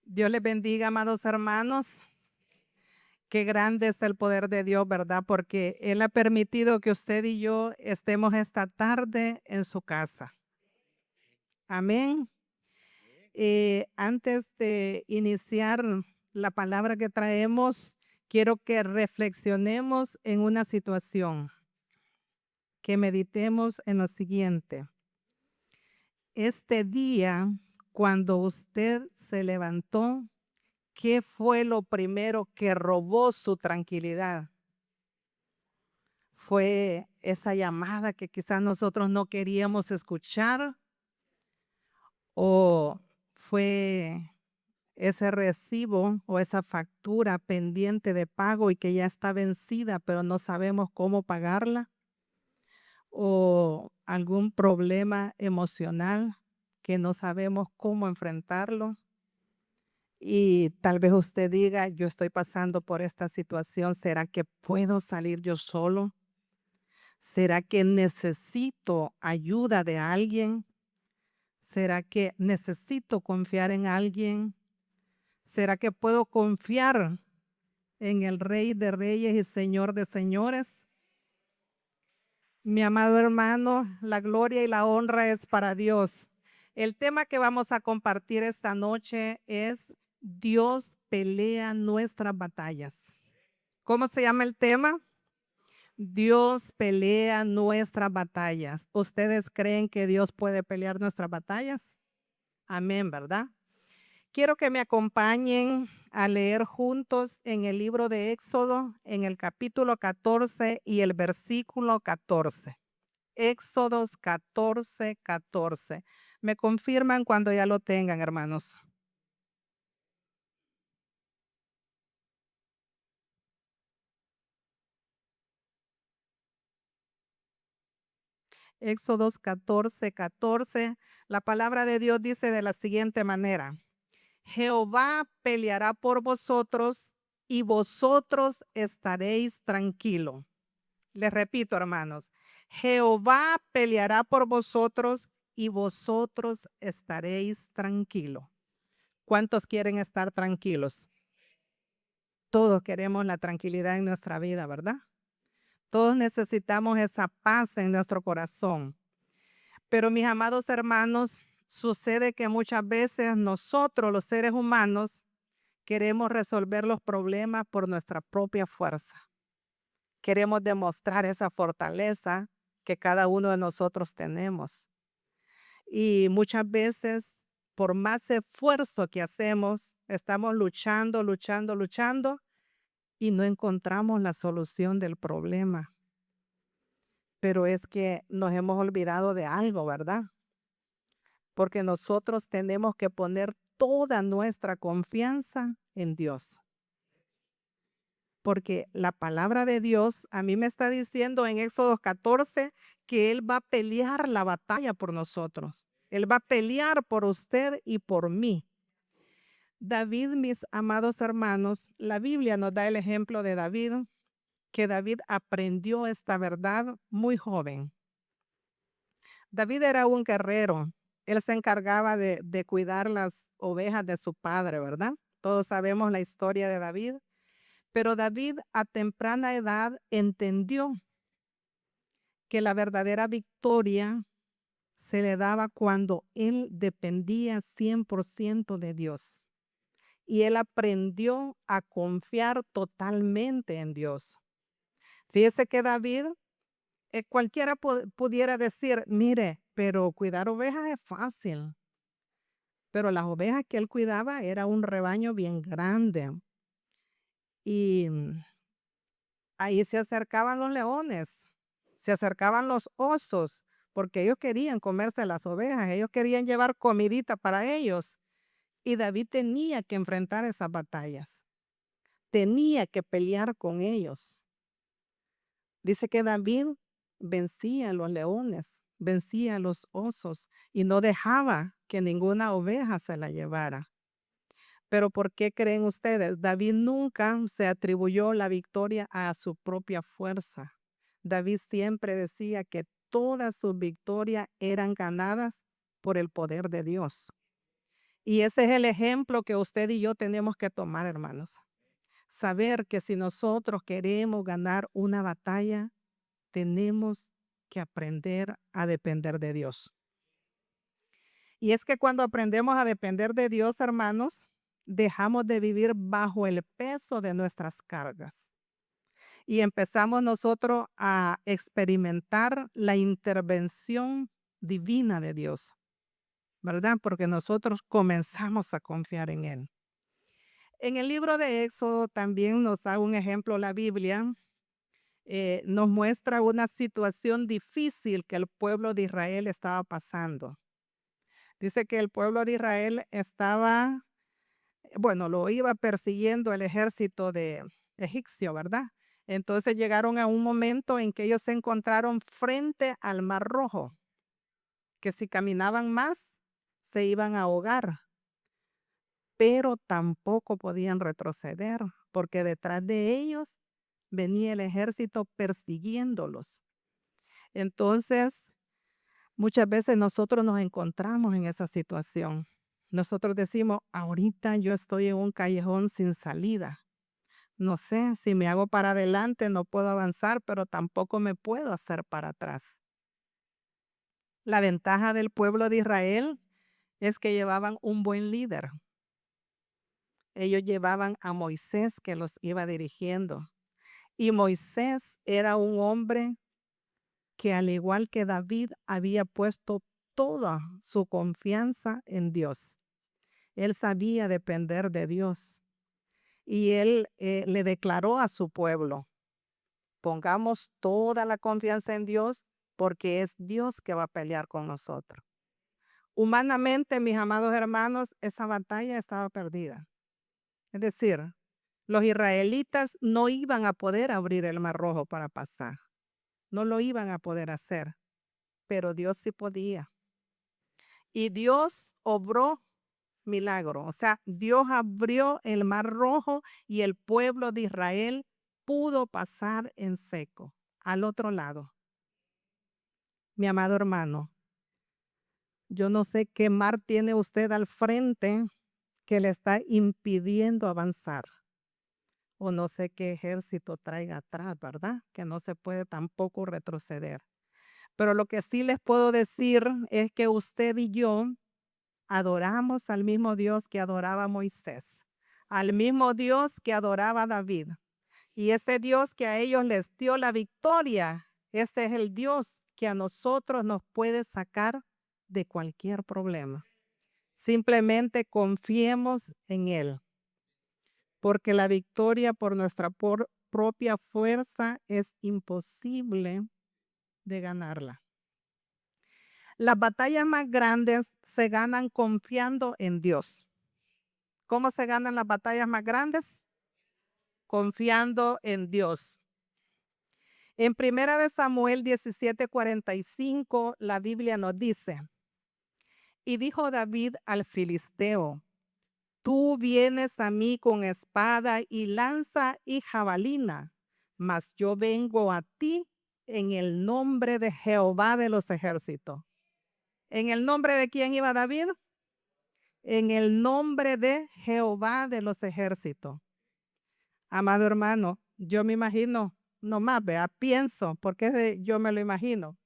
Dios les bendiga, amados hermanos. Qué grande es el poder de Dios, ¿verdad? Porque Él ha permitido que usted y yo estemos esta tarde en su casa. Amén. Antes de iniciar la palabra que traemos, quiero que reflexionemos en una situación, que meditemos en lo siguiente. Este día, cuando usted se levantó, ¿qué fue lo primero que robó su tranquilidad? ¿Fue esa llamada que quizás nosotros no queríamos escuchar? ¿O fue ese recibo o esa factura pendiente de pago y que ya está vencida, pero no sabemos cómo pagarla? ¿O algún problema emocional que no sabemos cómo enfrentarlo? Y tal vez usted diga, yo estoy pasando por esta situación, ¿será que puedo salir yo solo? ¿Será que necesito ayuda de alguien? ¿Será que necesito confiar en alguien? ¿Será que puedo confiar en el Rey de Reyes y Señor de Señores? Mi amado hermano, la gloria y la honra es para Dios. El tema que vamos a compartir esta noche es Dios pelea nuestras batallas. ¿Cómo se llama el tema? Dios pelea nuestras batallas. ¿Ustedes creen que Dios puede pelear nuestras batallas? Amén, ¿verdad? Quiero que me acompañen a leer juntos en el libro de Éxodo, en el capítulo 14 y el versículo 14. Éxodos 14, 14. Me confirman cuando ya lo tengan, hermanos. Éxodos 14, 14. La palabra de Dios dice de la siguiente manera. Jehová peleará por vosotros y vosotros estaréis tranquilos. Les repito, hermanos, Jehová peleará por vosotros y vosotros estaréis tranquilos. ¿Cuántos quieren estar tranquilos? Todos queremos la tranquilidad en nuestra vida, ¿verdad? Todos necesitamos esa paz en nuestro corazón. Pero mis amados hermanos, sucede que muchas veces nosotros, los seres humanos, queremos resolver los problemas por nuestra propia fuerza. Queremos demostrar esa fortaleza que cada uno de nosotros tenemos. Y muchas veces, por más esfuerzo que hacemos, estamos luchando, luchando, luchando y no encontramos la solución del problema. Pero es que nos hemos olvidado de algo, ¿verdad? Porque nosotros tenemos que poner toda nuestra confianza en Dios. Porque la palabra de Dios a mí me está diciendo en Éxodo 14 que Él va a pelear la batalla por nosotros. Él va a pelear por usted y por mí. David, mis amados hermanos, la Biblia nos da el ejemplo de David, que David aprendió esta verdad muy joven. David era un guerrero. Él se encargaba de cuidar las ovejas de su padre, ¿verdad? Todos sabemos la historia de David. Pero David a temprana edad entendió que la verdadera victoria se le daba cuando él dependía 100% de Dios. Y él aprendió a confiar totalmente en Dios. Fíjese que David, cualquiera pudiera decir, mire, pero cuidar ovejas es fácil. Pero las ovejas que él cuidaba era un rebaño bien grande. Y ahí se acercaban los leones, se acercaban los osos, porque ellos querían comerse las ovejas, ellos querían llevar comidita para ellos. Y David tenía que enfrentar esas batallas, tenía que pelear con ellos. Dice que David vencía a los leones, vencía a los osos y no dejaba que ninguna oveja se la llevara. Pero ¿por qué creen ustedes? David nunca se atribuyó la victoria a su propia fuerza. David siempre decía que todas sus victorias eran ganadas por el poder de Dios. Y ese es el ejemplo que usted y yo tenemos que tomar, hermanos. Saber que si nosotros queremos ganar una batalla, tenemos que aprender a depender de Dios. Y es que cuando aprendemos a depender de Dios, hermanos, dejamos de vivir bajo el peso de nuestras cargas y empezamos nosotros a experimentar la intervención divina de Dios, ¿verdad? Porque nosotros comenzamos a confiar en Él. En el libro de Éxodo también nos da un ejemplo la Biblia. Nos muestra una situación difícil que el pueblo de Israel estaba pasando. Dice que el pueblo de Israel estaba, bueno, lo iba persiguiendo el ejército de egipcio, ¿verdad? Entonces llegaron a un momento en que ellos se encontraron frente al Mar Rojo, que si caminaban más se iban a ahogar, pero tampoco podían retroceder, porque detrás de ellos venía el ejército persiguiéndolos. Entonces, muchas veces nosotros nos encontramos en esa situación. Nosotros decimos, ahorita yo estoy en un callejón sin salida. No sé, si me hago para adelante no puedo avanzar, pero tampoco me puedo hacer para atrás. La ventaja del pueblo de Israel es que llevaban un buen líder. Ellos llevaban a Moisés que los iba dirigiendo. Y Moisés era un hombre que al igual que David había puesto toda su confianza en Dios. Él sabía depender de Dios y él le declaró a su pueblo, pongamos toda la confianza en Dios porque es Dios que va a pelear con nosotros. Humanamente, mis amados hermanos, esa batalla estaba perdida. Es decir, los israelitas no iban a poder abrir el Mar Rojo para pasar. No lo iban a poder hacer, pero Dios sí podía. Y Dios obró milagro. O sea, Dios abrió el Mar Rojo y el pueblo de Israel pudo pasar en seco al otro lado. Mi amado hermano, yo no sé qué mar tiene usted al frente que le está impidiendo avanzar. O no sé qué ejército traiga atrás, ¿verdad? Que no se puede tampoco retroceder. Pero lo que sí les puedo decir es que usted y yo adoramos al mismo Dios que adoraba a Moisés, al mismo Dios que adoraba a David. Y ese Dios que a ellos les dio la victoria, ese es el Dios que a nosotros nos puede sacar de cualquier problema. Simplemente confiemos en Él, porque la victoria por nuestra propia fuerza es imposible de ganarla. Las batallas más grandes se ganan confiando en Dios. ¿Cómo se ganan las batallas más grandes? Confiando en Dios. En 1 de Samuel 17:45, la Biblia nos dice, y dijo David al filisteo, tú vienes a mí con espada y lanza y jabalina, mas yo vengo a ti en el nombre de Jehová de los ejércitos. ¿En el nombre de quién iba David? En el nombre de Jehová de los ejércitos. Amado hermano, yo me imagino, nomás vea, pienso, porque yo me lo imagino.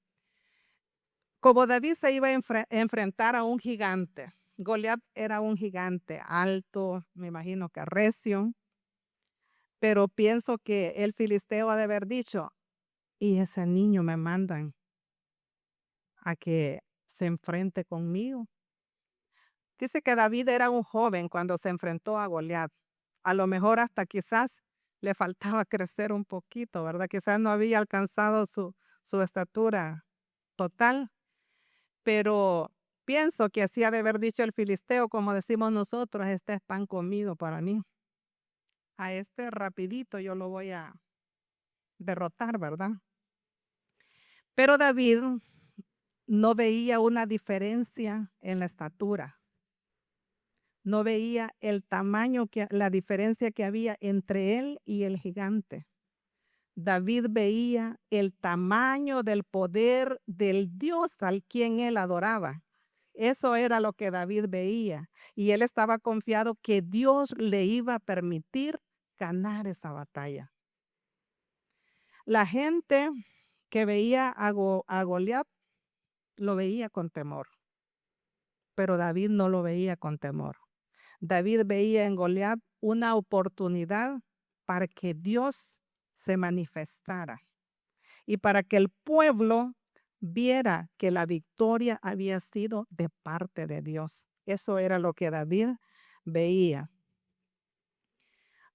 Como David se iba a enfrentar a un gigante. Goliat era un gigante alto, me imagino que recio, pero pienso que el filisteo ha de haber dicho, y ese niño me mandan a que se enfrente conmigo. Dice que David era un joven cuando se enfrentó a Goliat. A lo mejor hasta quizás le faltaba crecer un poquito, ¿verdad? Quizás no había alcanzado su estatura total, pero pienso que así ha de haber dicho el filisteo, como decimos nosotros, este es pan comido para mí. A este rapidito yo lo voy a derrotar, ¿verdad? Pero David no veía una diferencia en la estatura. No veía el tamaño, la diferencia que había entre él y el gigante. David veía el tamaño del poder del Dios al quien él adoraba. Eso era lo que David veía. Y él estaba confiado que Dios le iba a permitir ganar esa batalla. La gente que veía a Goliat lo veía con temor, pero David no lo veía con temor. David veía en Goliat una oportunidad para que Dios se manifestara y para que el pueblo viera que la victoria había sido de parte de Dios. Eso era lo que David veía.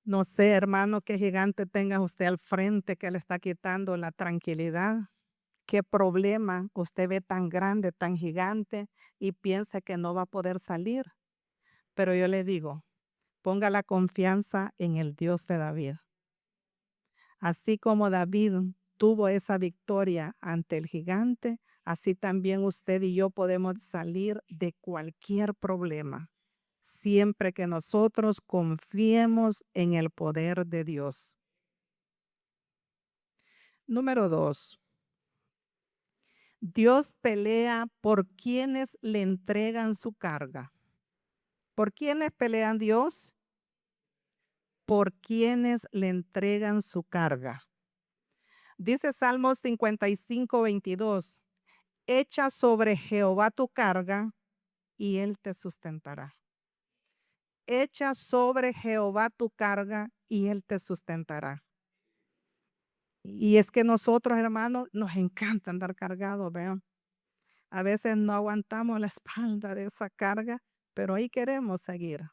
No sé, hermano, qué gigante tenga usted al frente que le está quitando la tranquilidad. ¿Qué problema usted ve tan grande, tan gigante y piensa que no va a poder salir? Pero yo le digo, ponga la confianza en el Dios de David. Así como David tuvo esa victoria ante el gigante, así también usted y yo podemos salir de cualquier problema, siempre que nosotros confiemos en el poder de Dios. Número 2. Dios pelea por quienes le entregan su carga. ¿Por quiénes pelean Dios? Por quienes le entregan su carga. Dice Salmos 55:22, echa sobre Jehová tu carga y él te sustentará. Echa sobre Jehová tu carga y él te sustentará. Y es que nosotros, hermanos, nos encanta andar cargados, vean. A veces no aguantamos la espalda de esa carga, pero ahí queremos seguir.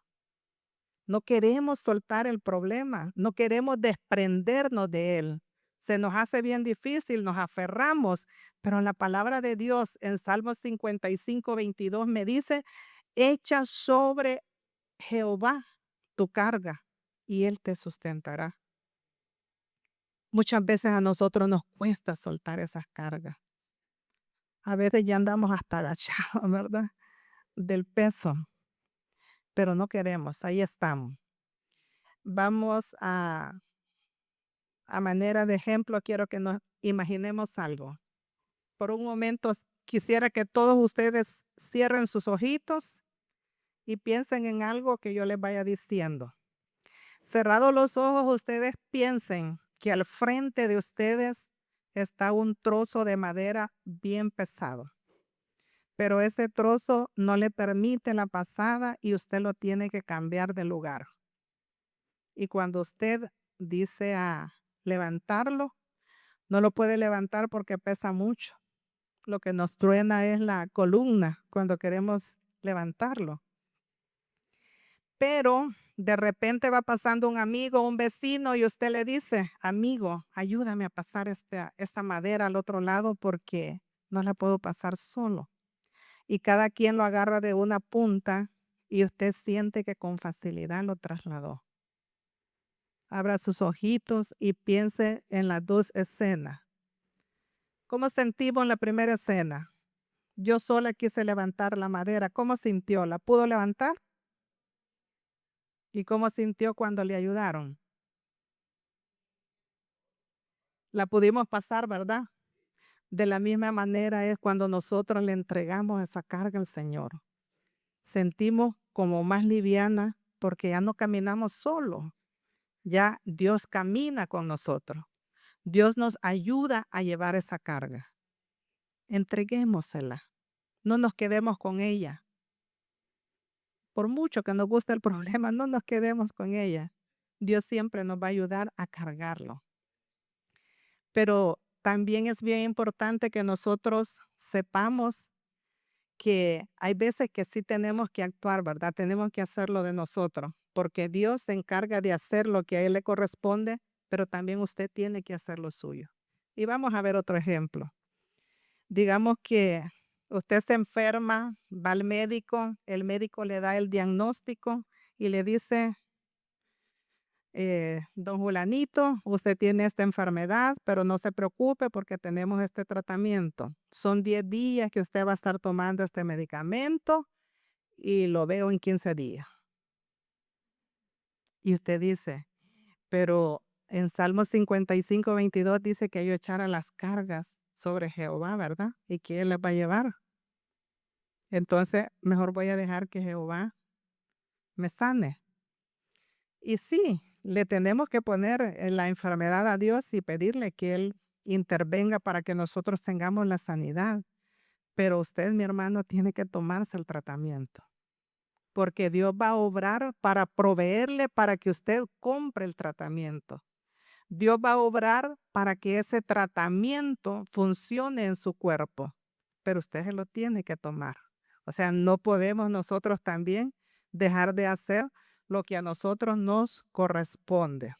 No queremos soltar el problema, no queremos desprendernos de él. Se nos hace bien difícil, nos aferramos, pero la palabra de Dios en Salmos 55:22 me dice, echa sobre Jehová tu carga y él te sustentará. Muchas veces a nosotros nos cuesta soltar esas cargas. A veces ya andamos hasta agachados, ¿verdad? Del peso, pero no queremos, ahí estamos. Vamos a manera de ejemplo, quiero que nos imaginemos algo. Por un momento quisiera que todos ustedes cierren sus ojitos y piensen en algo que yo les vaya diciendo. Cerrados los ojos, ustedes piensen que al frente de ustedes está un trozo de madera bien pesado, pero ese trozo no le permite la pasada y usted lo tiene que cambiar de lugar. Y cuando usted dice a levantarlo, no lo puede levantar porque pesa mucho. Lo que nos truena es la columna cuando queremos levantarlo. Pero de repente va pasando un amigo, un vecino y usted le dice, amigo, ayúdame a pasar esta madera al otro lado porque no la puedo pasar solo. Y cada quien lo agarra de una punta y usted siente que con facilidad lo trasladó. Abra sus ojitos y piense en las dos escenas. ¿Cómo sentimos en la primera escena? Yo sola quise levantar la madera. ¿Cómo sintió? ¿La pudo levantar? ¿Y cómo sintió cuando le ayudaron? La pudimos pasar, ¿verdad? De la misma manera es cuando nosotros le entregamos esa carga al Señor. Sentimos como más liviana porque ya no caminamos solos. Ya Dios camina con nosotros. Dios nos ayuda a llevar esa carga. Entreguémosela. No nos quedemos con ella. Por mucho que nos guste el problema, no nos quedemos con ella. Dios siempre nos va a ayudar a cargarlo. Pero también es bien importante que nosotros sepamos que hay veces que sí tenemos que actuar, ¿verdad? Tenemos que hacerlo de nosotros, porque Dios se encarga de hacer lo que a Él le corresponde, pero también usted tiene que hacer lo suyo. Y vamos a ver otro ejemplo. Digamos que usted se enferma, va al médico, el médico le da el diagnóstico y le dice, don Julanito, usted tiene esta enfermedad, pero no se preocupe porque tenemos este tratamiento. Son 10 días que usted va a estar tomando este medicamento y lo veo en 15 días. Y usted dice, pero en Salmo 55:22 dice que yo echara las cargas sobre Jehová, ¿verdad? Y que Él les va a llevar. Entonces, mejor voy a dejar que Jehová me sane. Y sí, le tenemos que poner la enfermedad a Dios y pedirle que Él intervenga para que nosotros tengamos la sanidad. Pero usted, mi hermano, tiene que tomarse el tratamiento, porque Dios va a obrar para proveerle para que usted compre el tratamiento. Dios va a obrar para que ese tratamiento funcione en su cuerpo, pero usted se lo tiene que tomar. O sea, no podemos nosotros también dejar de hacer lo que a nosotros nos corresponde.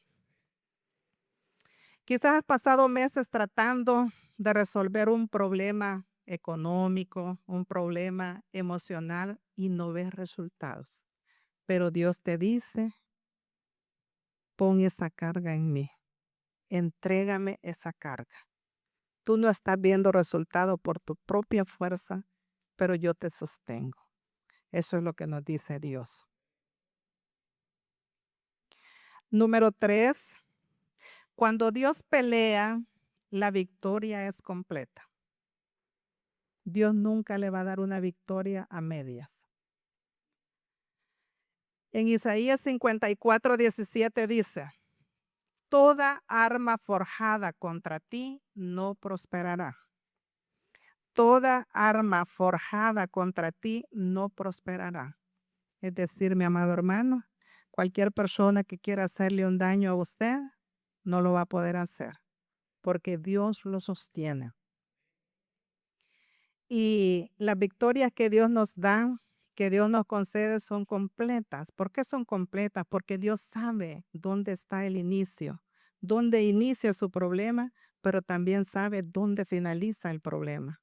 Quizás has pasado meses tratando de resolver un problema económico, un problema emocional y no ves resultados. Pero Dios te dice, pon esa carga en mí, entrégame esa carga. Tú no estás viendo resultado por tu propia fuerza, pero yo te sostengo. Eso es lo que nos dice Dios. Número 3, cuando Dios pelea, la victoria es completa. Dios nunca le va a dar una victoria a medias. En Isaías 54:17 dice, toda arma forjada contra ti no prosperará. Toda arma forjada contra ti no prosperará. Es decir, mi amado hermano, cualquier persona que quiera hacerle un daño a usted, no lo va a poder hacer, porque Dios lo sostiene. Y las victorias que Dios nos da, que Dios nos concede, son completas. ¿Por qué son completas? Porque Dios sabe dónde está el inicio, dónde inicia su problema, pero también sabe dónde finaliza el problema.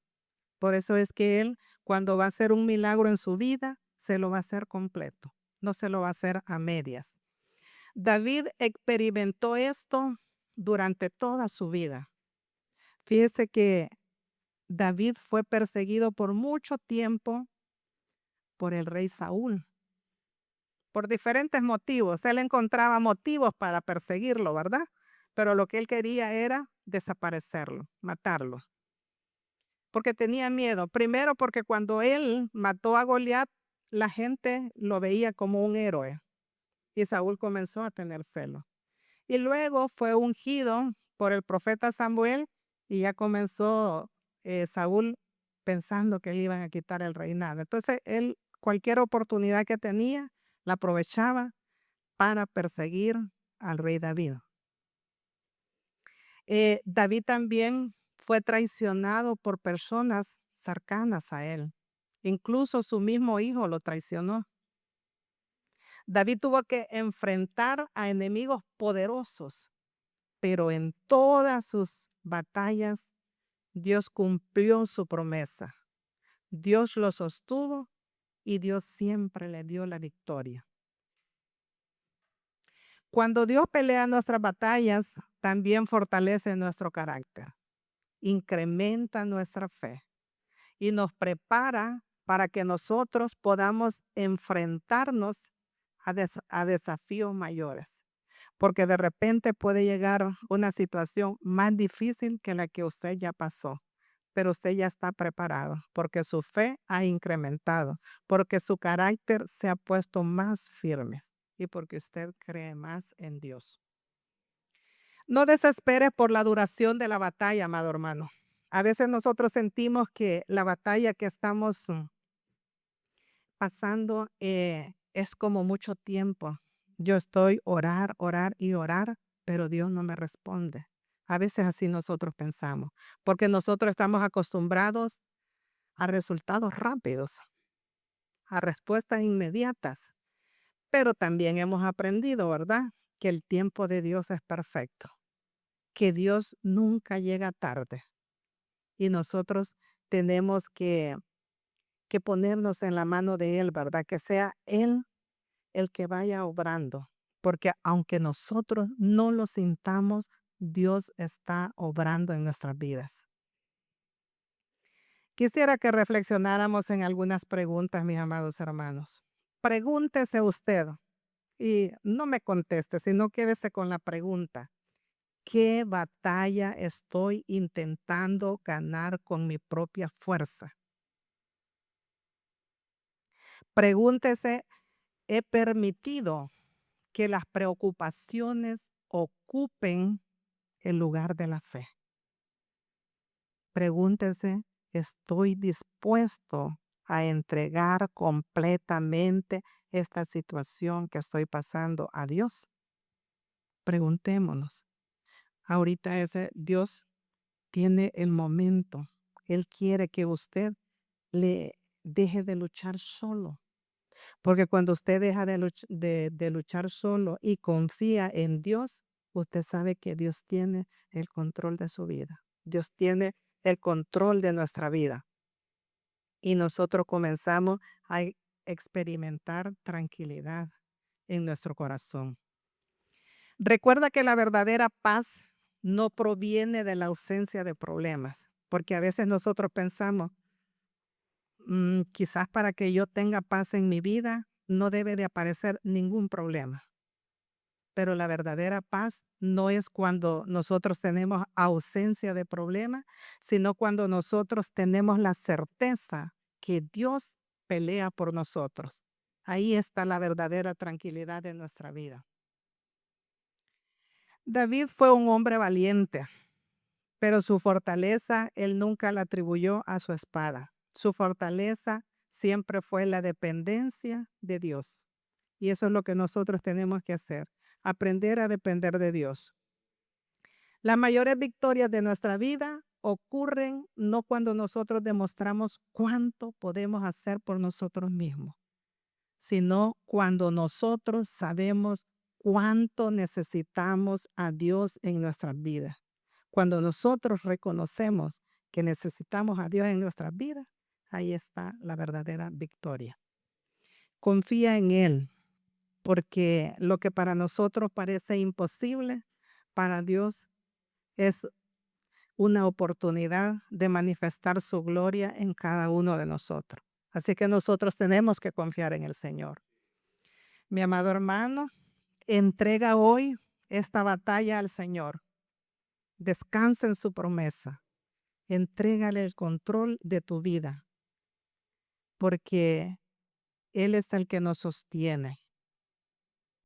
Por eso es que Él, cuando va a hacer un milagro en su vida, se lo va a hacer completo, no se lo va a hacer a medias. David experimentó esto durante toda su vida. Fíjese que David fue perseguido por mucho tiempo por el rey Saúl, por diferentes motivos. Él encontraba motivos para perseguirlo, ¿verdad? Pero lo que él quería era desaparecerlo, matarlo, porque tenía miedo. Primero, porque cuando él mató a Goliat, la gente lo veía como un héroe y Saúl comenzó a tener celo. Y luego fue ungido por el profeta Samuel y ya comenzó Saúl pensando que le iban a quitar el reinado. Entonces él, cualquier oportunidad que tenía, la aprovechaba para perseguir al rey David. David también fue traicionado por personas cercanas a él. Incluso su mismo hijo lo traicionó. David tuvo que enfrentar a enemigos poderosos, pero en todas sus batallas Dios cumplió su promesa. Dios lo sostuvo y Dios siempre le dio la victoria. Cuando Dios pelea nuestras batallas, también fortalece nuestro carácter, incrementa nuestra fe y nos prepara para que nosotros podamos enfrentarnos a desafíos mayores. Porque de repente puede llegar una situación más difícil que la que usted ya pasó, pero usted ya está preparado, porque su fe ha incrementado, porque su carácter se ha puesto más firme y porque usted cree más en Dios. No desespere por la duración de la batalla, amado hermano. A veces nosotros sentimos que la batalla que estamos pasando es como mucho tiempo. Yo estoy orar, orar y orar, pero Dios no me responde. A veces así nosotros pensamos, porque nosotros estamos acostumbrados a resultados rápidos, a respuestas inmediatas, pero también hemos aprendido, ¿verdad? Que el tiempo de Dios es perfecto, que Dios nunca llega tarde y nosotros tenemos que ponernos en la mano de Él, ¿verdad? Que sea Él el que vaya obrando, porque aunque nosotros no lo sintamos, Dios está obrando en nuestras vidas. Quisiera que reflexionáramos en algunas preguntas, mis amados hermanos. Pregúntese usted y no me conteste, sino quédese con la pregunta. ¿Qué batalla estoy intentando ganar con mi propia fuerza? Pregúntese, ¿he permitido que las preocupaciones ocupen el lugar de la fe? Pregúntese, ¿estoy dispuesto a entregar completamente esta situación que estoy pasando a Dios? Preguntémonos. Ahorita ese Dios tiene el momento. Él quiere que usted le deje de luchar solo. Porque cuando usted deja de luchar solo y confía en Dios, usted sabe que Dios tiene el control de su vida. Dios tiene el control de nuestra vida. Y nosotros comenzamos a experimentar tranquilidad en nuestro corazón. Recuerda que la verdadera paz no proviene de la ausencia de problemas, porque a veces nosotros pensamos, quizás para que yo tenga paz en mi vida, no debe de aparecer ningún problema. Pero la verdadera paz no es cuando nosotros tenemos ausencia de problemas, sino cuando nosotros tenemos la certeza que Dios pelea por nosotros. Ahí está la verdadera tranquilidad de nuestra vida. David fue un hombre valiente, pero su fortaleza él nunca la atribuyó a su espada. Su fortaleza siempre fue la dependencia de Dios. Y eso es lo que nosotros tenemos que hacer, aprender a depender de Dios. Las mayores victorias de nuestra vida ocurren no cuando nosotros demostramos cuánto podemos hacer por nosotros mismos, sino cuando nosotros sabemos cuánto necesitamos a Dios en nuestras vidas. Cuando nosotros reconocemos que necesitamos a Dios en nuestras vidas, ahí está la verdadera victoria. Confía en Él, porque lo que para nosotros parece imposible, para Dios es una oportunidad de manifestar su gloria en cada uno de nosotros. Así que nosotros tenemos que confiar en el Señor. Mi amado hermano, entrega hoy esta batalla al Señor. Descansa en su promesa. Entrégale el control de tu vida, porque Él es el que nos sostiene.